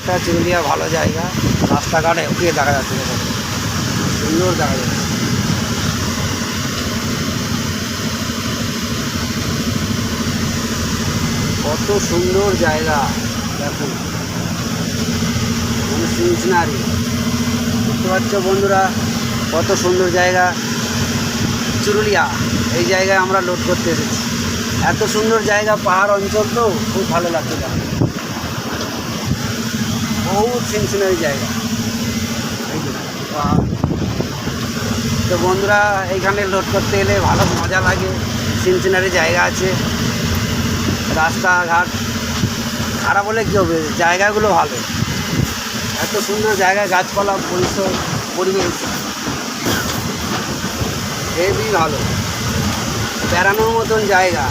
রাস্তাঘাটটা চুরুলিয়া ভালো জায়গা, রাস্তাঘাটে ওকে দেখা যাচ্ছে, দেখো সুন্দর দেখা যাচ্ছে। কত সুন্দর জায়গা দেখো, সিনসিনারি, বুঝতে পারছো বন্ধুরা কত সুন্দর জায়গা চুরুলিয়া। এই জায়গায় আমরা লোড করতে এসেছি। এত সুন্দর জায়গা, পাহাড় অঞ্চল, তো খুব ভালো লাগছে। বহুত সিনসিনারি জায়গা এই যে পাহাড়। তো বন্ধুরা এইখানে লোড করতে এলে ভালো মজা লাগে, সিনসিনারি জায়গা আছে, রাস্তাঘাট খারাপ হলে কী হবে, জায়গাগুলো ভালো, এত সুন্দর জায়গা, গাছপালা, পরিবেশ হেবি ভালো, বেড়ানোর মতন জায়গা।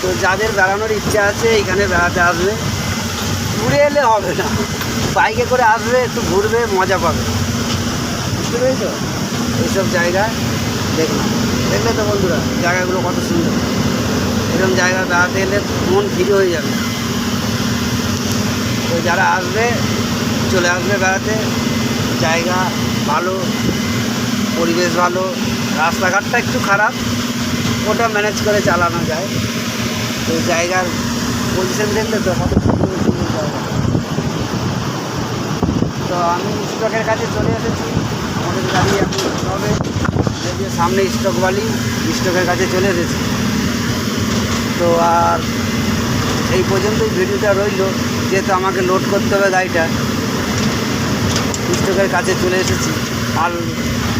তো যাদের বেড়ানোর ইচ্ছা আছে এইখানে বেড়াতে আসবে, ঘুরে এলে হবে না, বাইকে করে আসবে, একটু ঘুরবে, মজা পাবে, বুঝতে পেরেছো? এইসব জায়গা দেখলে তো বন্ধুরা জায়গাগুলো কত সুন্দর। এরকম জায়গা বেড়াতে এলে মন ফ্রি হয়ে যাবে। তো যারা আসবে চলে আসবে বেড়াতে, জায়গা ভালো, পরিবেশ ভালো, রাস্তাঘাটটা একটু খারাপ, ওটা ম্যানেজ করে চালানো যায়। তো জায়গার পজিশন দেখলে তো কত সুন্দর সুন্দর জায়গা। তো আমি স্টকের কাছে চলে এসেছি, আমাদের গাড়ি এখন হবে, যে সামনে স্টক বালি, স্টকের কাছে চলে এসেছি। তো আর এই পর্যন্তই ভিডিওটা রইল, যেহেতু আমাকে লোড করতে হবে গাড়িটা, স্টকের কাছে চলে এসেছি, আর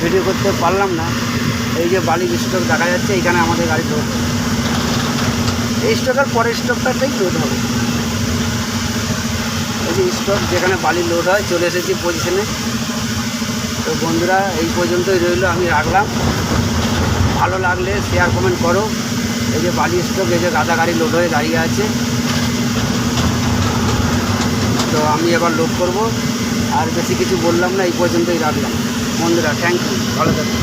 ভিডিও করতে পারলাম না। এই যে বালির স্টক দেখা যাচ্ছে, এইখানে আমাদের গাড়ি লোড হবে, এই স্টকের পরের স্টকটাতেই লোড হবে। এই যে স্টক যেখানে বালি লোড হয়, চলে এসেছি পজিশনে। তো বন্ধুরা এই পর্যন্তই রইল, আমি রাখলাম। ভালো লাগলে শেয়ার কমেন্ট করো। এই যে বালি স্টক, এই যে গাদা গাড়ি লোড হয়ে দাঁড়িয়ে আছে, তো আমি এবার লোড করব। আর বেশি কিছু বললাম না, এই পর্যন্তই রাখলাম বন্ধুরা। থ্যাংক ইউ, ভালো থাকবেন।